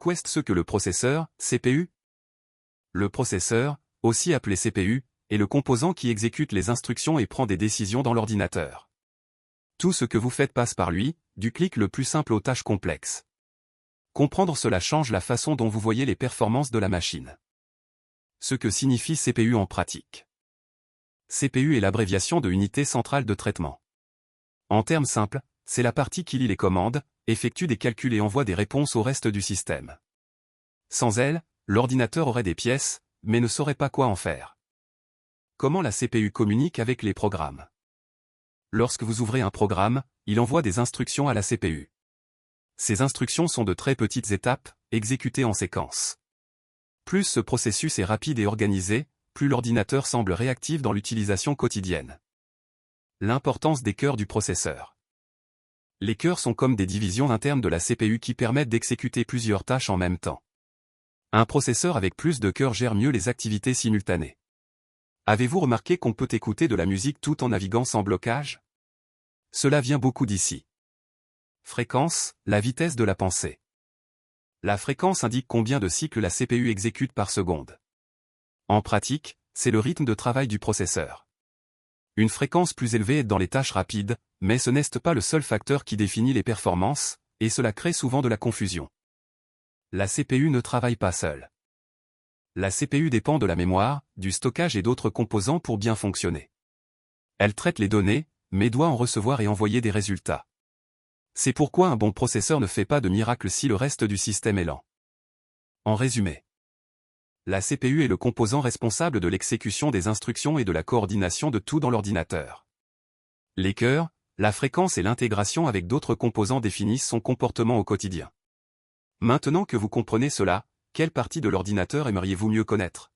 Qu'est-ce que le processeur, CPU? Le processeur, aussi appelé CPU, est le composant qui exécute les instructions et prend des décisions dans l'ordinateur. Tout ce que vous faites passe par lui, du clic le plus simple aux tâches complexes. Comprendre cela change la façon dont vous voyez les performances de la machine. Ce que signifie CPU en pratique. CPU est l'abréviation de unité centrale de traitement. En termes simples, c'est la partie qui lit les commandes, effectue des calculs et envoie des réponses au reste du système. Sans elle, l'ordinateur aurait des pièces, mais ne saurait pas quoi en faire. Comment la CPU communique avec les programmes? Lorsque vous ouvrez un programme, il envoie des instructions à la CPU. Ces instructions sont de très petites étapes, exécutées en séquence. Plus ce processus est rapide et organisé, plus l'ordinateur semble réactif dans l'utilisation quotidienne. L'importance des cœurs du processeur. Les cœurs sont comme des divisions internes de la CPU qui permettent d'exécuter plusieurs tâches en même temps. Un processeur avec plus de cœurs gère mieux les activités simultanées. Avez-vous remarqué qu'on peut écouter de la musique tout en naviguant sans blocage? Cela vient beaucoup d'ici. Fréquence, la vitesse de la pensée. La fréquence indique combien de cycles la CPU exécute par seconde. En pratique, c'est le rythme de travail du processeur. Une fréquence plus élevée aide dans les tâches rapides, mais ce n'est pas le seul facteur qui définit les performances, et cela crée souvent de la confusion. La CPU ne travaille pas seule. La CPU dépend de la mémoire, du stockage et d'autres composants pour bien fonctionner. Elle traite les données, mais doit en recevoir et envoyer des résultats. C'est pourquoi un bon processeur ne fait pas de miracle si le reste du système est lent. En résumé, la CPU est le composant responsable de l'exécution des instructions et de la coordination de tout dans l'ordinateur. Les cœurs, la fréquence et l'intégration avec d'autres composants définissent son comportement au quotidien. Maintenant que vous comprenez cela, quelle partie de l'ordinateur aimeriez-vous mieux connaître?